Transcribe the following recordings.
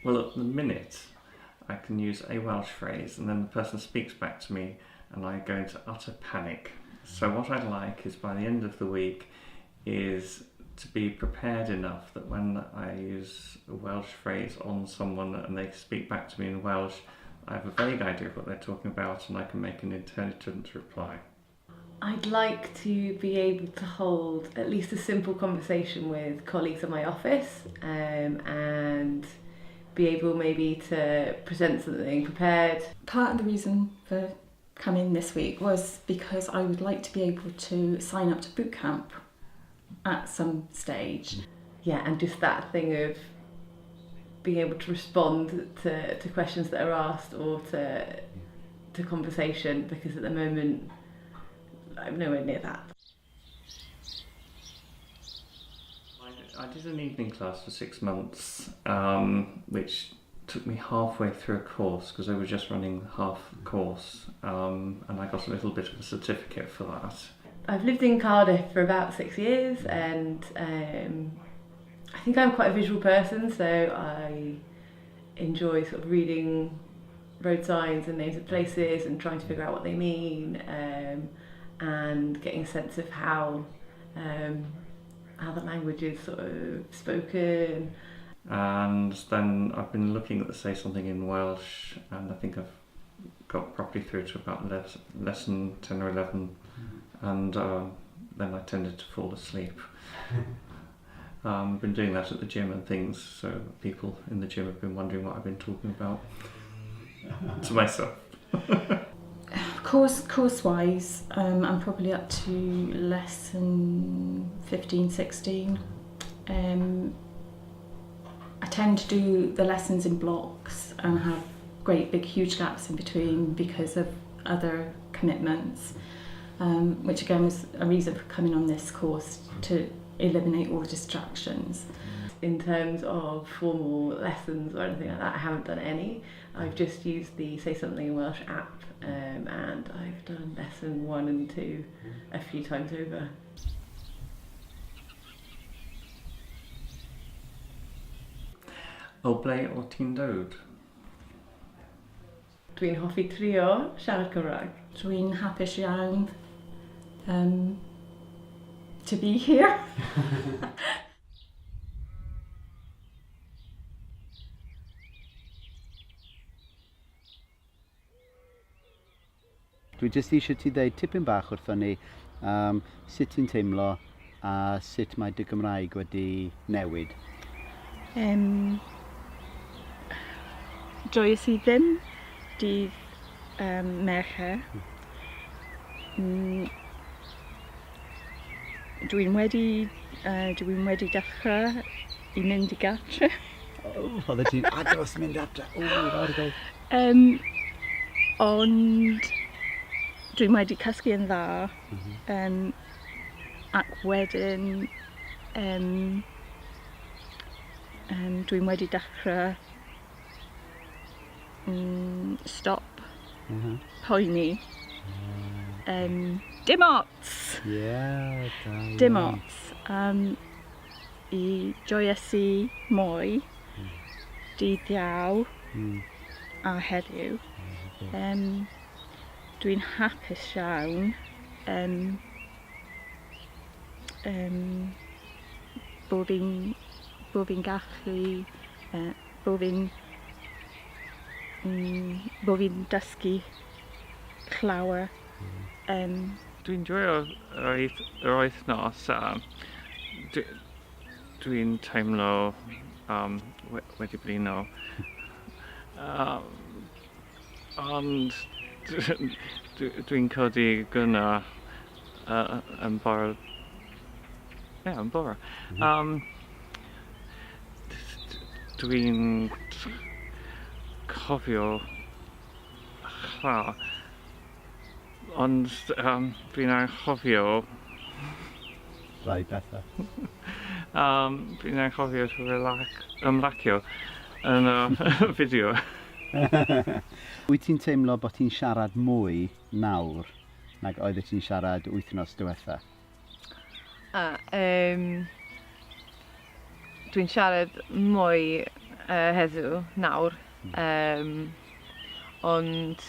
Well, at the minute, I can use a Welsh phrase and then the person speaks back to me and I go into utter panic. So what I'd like is by the end of the week is to be prepared enough that when I use a Welsh phrase on someone and they speak back to me in Welsh, I have a vague idea of what they're talking about and I can make an intelligent reply. I'd like to be able to hold at least a simple conversation with colleagues in my office, and be able maybe to present something prepared. Part of the reason for coming this week was because I would like to be able to sign up to boot camp at some stage. Yeah, and just that thing of being able to respond to questions that are asked or to conversation, because at the moment I'm nowhere near that. I did an evening class for 6 months, which took me halfway through a course because they were just running half the course, and I got a little bit of a certificate for that. I've lived in Cardiff for about 6 years, and I think I'm quite a visual person, so I enjoy sort of reading road signs and names of places and trying to figure out what they mean, and getting a sense of how the language is sort of spoken. And then I've been looking at the Say Something in Welsh, and I think I've got properly through to about lesson 10 or 11, and then I tended to fall asleep. I've been doing that at the gym and things, so people in the gym have been wondering what I've been talking about to myself. Course-wise, I'm probably up to lesson 15, 16. I tend to do the lessons in blocks and have great big huge gaps in between because of other commitments, which again was a reason for coming on this course, to eliminate all the distractions. In terms of formal lessons or anything like that, I haven't done any. I've just used the Say Something in Welsh app, and I've done lesson 1 and 2 a few times over. O ble o ti'n dod? Dwi'n hoffi trio siarad Cymraeg. Dwi'n hapus iawn to be here. Dwi jyst eisiau ti ddeud tipyn bach wrthon ni sut ti'n teimlo a sut mae dy Gymraeg wedi newid. Joyous i ddim dydd Mercher. Dwi'n wedi dechrau i mynd i gartre. Oedde ti'n agos mynd adre. Argol. Ond dwi'n wedi cysgu yn dda, ac wedyn dwi'n wedi dechrau stop poeni. Dim ots! Ie, Dim ots. I joyusu mwy dydd Iau a heddiw. Dwi'n hapus iawn bod fi'n gallu, bod fi'n dysgu llawer. Dwi'n joio yr wythnos. Dwi'n teimlo wedi blino. Ond dwi'n codi gyna yn bore. Ie, yn bore. Dwi'n cofio ond dwi'n anghofio Rai bethau. dwi'n anghofio ymlacio yn y fideo. Wyt ti'n teimlo bod ti'n siarad mwy nawr nag oeddet ti'n siarad wythnos diwetha? Dwi'n siarad mwy heddiw, nawr. Ond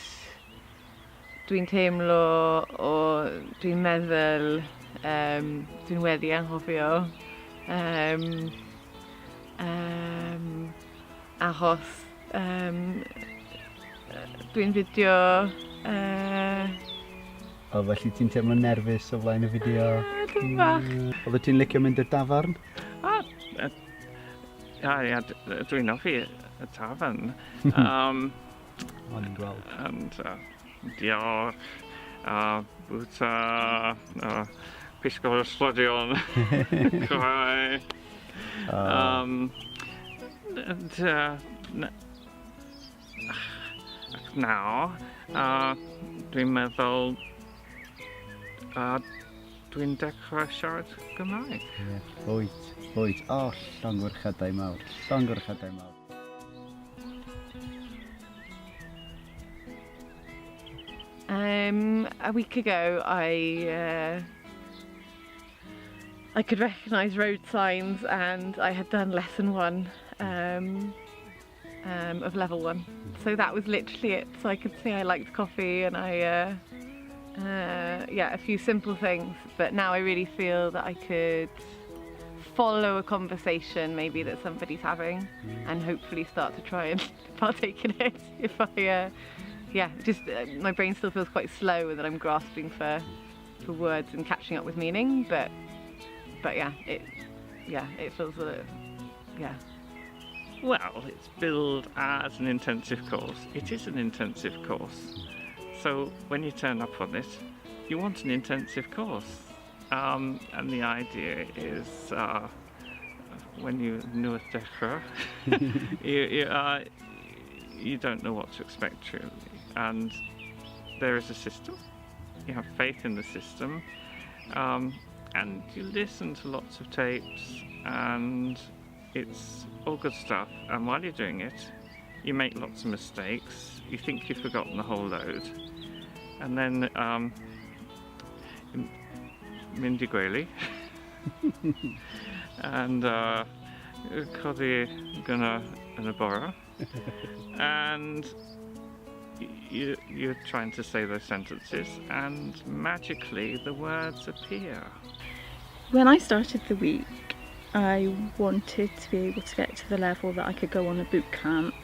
dwi'n teimlo dwi'n meddwl dwi'n wedi anghofio. Achos dwi'n fideo... O, felly ti'n teimlo nerfus o flaen y fideo? Dwi'n bach. Oeddet ti'n licio mynd i'r dafarn? Ia, dwi'n hoffi y tafarn. O'n i'n gweld. And diolch, bwta, pisgo'r slodion, crai. Ac nawr, dwi'n meddwl dwi'n dechrau siarad Gymraeg. Wyt. O, llongwrchadau mawr. A week ago, I could recognise road signs, and I had done lesson 1 of level 1. So that was literally it. So I could say I liked coffee, and a few simple things. But now I really feel that I could follow a conversation maybe that somebody's having, and hopefully start to try and partake in it if I. My brain still feels quite slow, and that I'm grasping for words and catching up with meaning, but it feels a little, Well, it's billed as an intensive course. It is an intensive course. So when you turn up on it, you want an intensive course. And the idea is when you know a dechrau, you don't know what to expect truly. And there is a system, you have faith in the system, and you listen to lots of tapes, and it's all good stuff. And while you're doing it, you make lots of mistakes, you think you've forgotten the whole load, and then mynd I gwely and codi gynna yn y bore, and you're trying to say those sentences, and magically the words appear. When I started the week, I wanted to be able to get to the level that I could go on a boot camp.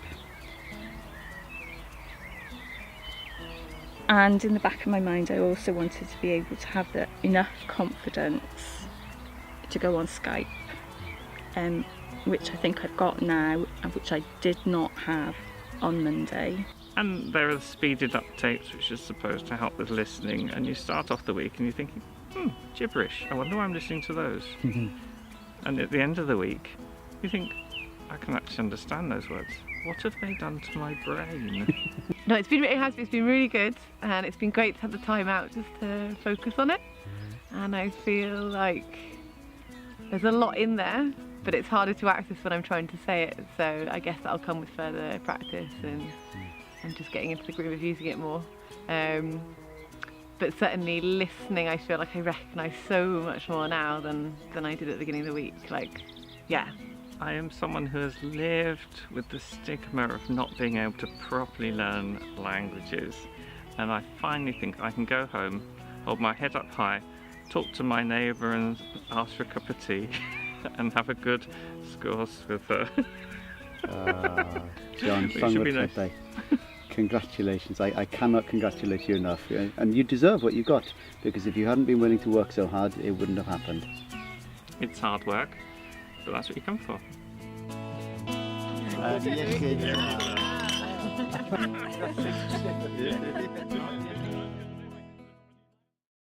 And in the back of my mind, I also wanted to be able to have enough confidence to go on Skype, which I think I've got now, and which I did not have on Monday. And there are speeded up tapes which are supposed to help with listening, and you start off the week and you're thinking, gibberish, I wonder why I'm listening to those. And at the end of the week, you think, I can actually understand those words. What have they done to my brain? No, it's been really good, and it's been great to have the time out just to focus on it. And I feel like there's a lot in there, but it's harder to access when I'm trying to say it. So I guess that'll come with further practice and just getting into the groove of using it more. But certainly listening, I feel like I recognise so much more now than I did at the beginning of the week. I am someone who has lived with the stigma of not being able to properly learn languages, and I finally think I can go home, hold my head up high, talk to my neighbour and ask for a cup of tea and have a good scourse with her. John, should be nice. Congratulations. I cannot congratulate you enough, and you deserve what you got, because if you hadn't been willing to work so hard, it wouldn't have happened. It's hard work, but that's what you come for. Iechyd.